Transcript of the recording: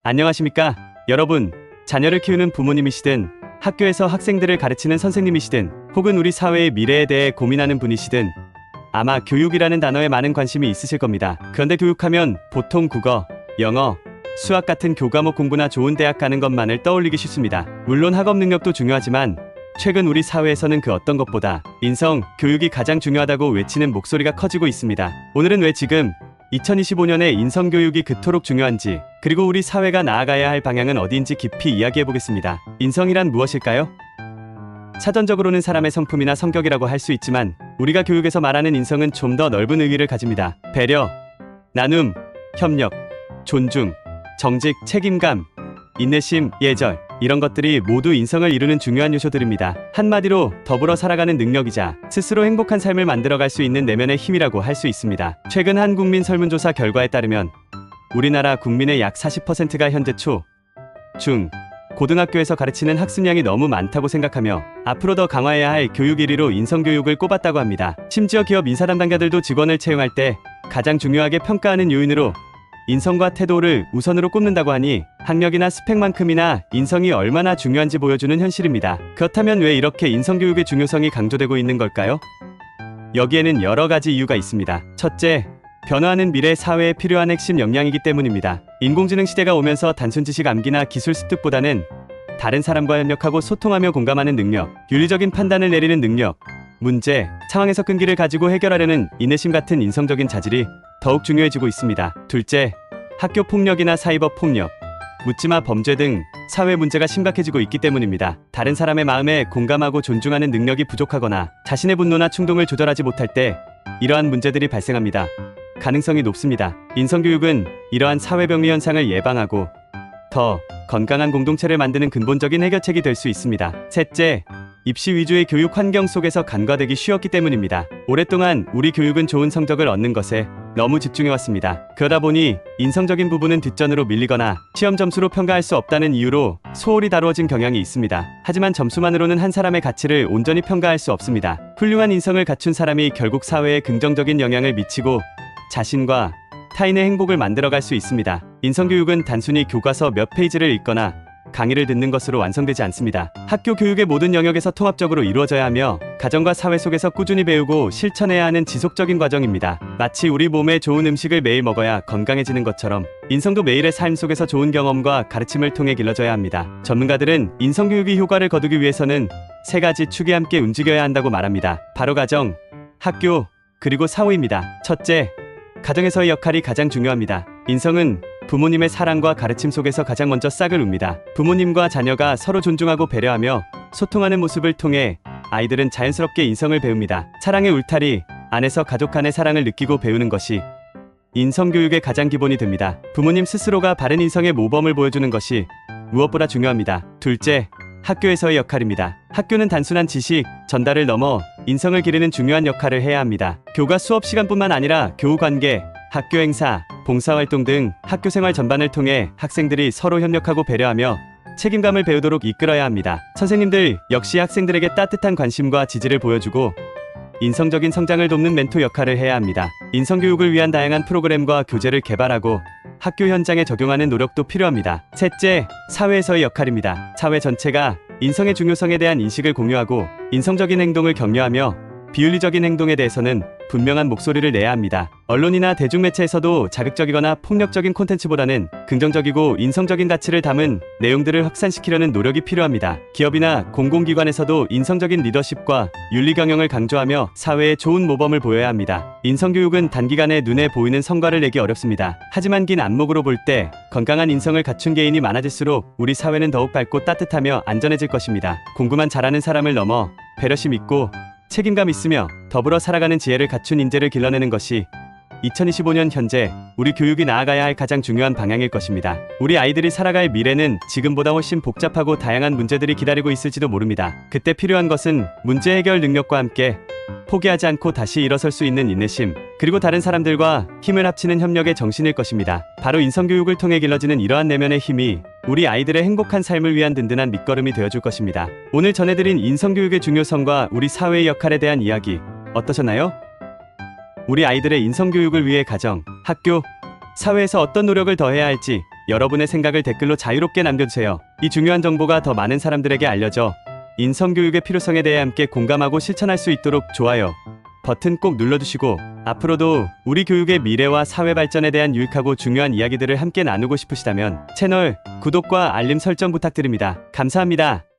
안녕하십니까? 여러분, 자녀를 키우는 부모님이시든 학교에서 학생들을 가르치는 선생님이시든 혹은 우리 사회의 미래에 대해 고민하는 분이시든 아마 교육이라는 단어에 많은 관심이 있으실 겁니다. 그런데 교육하면 보통 국어, 영어, 수학 같은 교과목 공부나 좋은 대학 가는 것만을 떠올리기 쉽습니다. 물론 학업 능력도 중요하지만 최근 우리 사회에서는 그 어떤 것보다 인성, 교육이 가장 중요하다고 외치는 목소리가 커지고 있습니다. 오늘은 왜 지금 2025년에 인성교육이 그토록 중요한지, 그리고 우리 사회가 나아가야 할 방향은 어디인지 깊이 이야기해보겠습니다. 인성이란 무엇일까요? 사전적으로는 사람의 성품이나 성격이라고 할 수 있지만 우리가 교육에서 말하는 인성은 좀 더 넓은 의미를 가집니다. 배려, 나눔, 협력, 존중, 정직, 책임감, 인내심, 예절, 이런 것들이 모두 인성을 이루는 중요한 요소들입니다. 한마디로 더불어 살아가는 능력이자 스스로 행복한 삶을 만들어갈 수 있는 내면의 힘이라고 할 수 있습니다. 최근 한 국민 설문조사 결과에 따르면 우리나라 국민의 약 40%가 현재 초, 중, 고등학교에서 가르치는 학습량이 너무 많다고 생각하며 앞으로 더 강화해야 할 교육 1위로 인성교육을 꼽았다고 합니다. 심지어 기업 인사 담당자들도 직원을 채용할 때 가장 중요하게 평가하는 요인으로 인성과 태도를 우선으로 꼽는다고 하니 학력이나 스펙만큼이나 인성이 얼마나 중요한지 보여주는 현실입니다. 그렇다면 왜 이렇게 인성교육의 중요성이 강조되고 있는 걸까요? 여기에는 여러 가지 이유가 있습니다. 첫째, 변화하는 미래 사회에 필요한 핵심 역량이기 때문입니다. 인공지능 시대가 오면서 단순 지식 암기나 기술 습득보다는 다른 사람과 협력하고 소통하며 공감하는 능력, 윤리적인 판단을 내리는 능력, 문제, 상황에서 끈기를 가지고 해결하려는 인내심 같은 인성적인 자질이 더욱 중요해지고 있습니다. 둘째, 학교 폭력이나 사이버 폭력, 묻지마 범죄 등 사회 문제가 심각해지고 있기 때문입니다. 다른 사람의 마음에 공감하고 존중하는 능력이 부족하거나 자신의 분노나 충동을 조절하지 못할 때 이러한 문제들이 발생합니다. 가능성이 높습니다. 인성교육은 이러한 사회병리 현상을 예방하고 더 건강한 공동체를 만드는 근본적인 해결책이 될 수 있습니다. 셋째, 입시 위주의 교육 환경 속에서 간과되기 쉬웠기 때문입니다. 오랫동안 우리 교육은 좋은 성적을 얻는 것에 너무 집중해왔습니다. 그러다 보니 인성적인 부분은 뒷전으로 밀리거나 시험 점수로 평가할 수 없다는 이유로 소홀히 다루어진 경향이 있습니다. 하지만 점수만으로는 한 사람의 가치를 온전히 평가할 수 없습니다. 훌륭한 인성을 갖춘 사람이 결국 사회에 긍정적인 영향을 미치고 자신과 타인의 행복을 만들어갈 수 있습니다. 인성교육은 단순히 교과서 몇 페이지를 읽거나 강의를 듣는 것으로 완성되지 않습니다. 학교 교육의 모든 영역에서 통합적으로 이루어져야 하며 가정과 사회 속에서 꾸준히 배우고 실천해야 하는 지속적인 과정입니다. 마치 우리 몸에 좋은 음식을 매일 먹어야 건강해지는 것처럼 인성도 매일의 삶 속에서 좋은 경험과 가르침을 통해 길러져야 합니다. 전문가들은 인성교육의 효과를 거두기 위해서는 세 가지 축이 함께 움직여야 한다고 말합니다. 바로 가정, 학교, 그리고 사회입니다. 첫째, 가정에서의 역할이 가장 중요합니다. 인성은 부모님의 사랑과 가르침 속에서 가장 먼저 싹을 웁니다. 부모님과 자녀가 서로 존중하고 배려하며 소통하는 모습을 통해 아이들은 자연스럽게 인성을 배웁니다. 사랑의 울타리 안에서 가족 간의 사랑을 느끼고 배우는 것이 인성교육의 가장 기본이 됩니다. 부모님 스스로가 바른 인성의 모범을 보여주는 것이 무엇보다 중요합니다. 둘째, 학교에서의 역할입니다. 학교는 단순한 지식 전달을 넘어 인성을 기르는 중요한 역할을 해야 합니다. 교과 수업 시간뿐만 아니라 교우 관계, 학교 행사, 봉사활동 등 학교 생활 전반을 통해 학생들이 서로 협력하고 배려하며 책임감을 배우도록 이끌어야 합니다. 선생님들 역시 학생들에게 따뜻한 관심과 지지를 보여주고 인성적인 성장을 돕는 멘토 역할을 해야 합니다. 인성교육을 위한 다양한 프로그램과 교재를 개발하고 학교 현장에 적용하는 노력도 필요합니다. 셋째, 사회에서의 역할입니다. 사회 전체가 인성의 중요성에 대한 인식을 공유하고 인성적인 행동을 격려하며 비윤리적인 행동에 대해서는 분명한 목소리를 내야 합니다. 언론이나 대중매체에서도 자극적이거나 폭력적인 콘텐츠보다는 긍정적이고 인성적인 가치를 담은 내용들을 확산시키려는 노력이 필요합니다. 기업이나 공공기관에서도 인성적인 리더십과 윤리 경영을 강조하며 사회에 좋은 모범을 보여야 합니다. 인성교육은 단기간에 눈에 보이는 성과를 내기 어렵습니다. 하지만 긴 안목으로 볼 때 건강한 인성을 갖춘 개인이 많아질수록 우리 사회는 더욱 밝고 따뜻하며 안전해질 것입니다. 공부만 잘하는 사람을 넘어 배려심 있고 책임감 있으며 더불어 살아가는 지혜를 갖춘 인재를 길러내는 것이 2025년 현재 우리 교육이 나아가야 할 가장 중요한 방향일 것입니다. 우리 아이들이 살아갈 미래는 지금보다 훨씬 복잡하고 다양한 문제들이 기다리고 있을지도 모릅니다. 그때 필요한 것은 문제 해결 능력과 함께 포기하지 않고 다시 일어설 수 있는 인내심, 그리고 다른 사람들과 힘을 합치는 협력의 정신일 것입니다. 바로 인성교육을 통해 길러지는 이러한 내면의 힘이 우리 아이들의 행복한 삶을 위한 든든한 밑거름이 되어줄 것입니다. 오늘 전해드린 인성교육의 중요성과 우리 사회의 역할에 대한 이야기 어떠셨나요? 우리 아이들의 인성교육을 위해 가정, 학교, 사회에서 어떤 노력을 더 해야 할지 여러분의 생각을 댓글로 자유롭게 남겨주세요. 이 중요한 정보가 더 많은 사람들에게 알려져 인성교육의 필요성에 대해 함께 공감하고 실천할 수 있도록 좋아요 버튼 꼭 눌러주시고 앞으로도 우리 교육의 미래와 사회 발전에 대한 유익하고 중요한 이야기들을 함께 나누고 싶으시다면 채널 구독과 알림 설정 부탁드립니다. 감사합니다.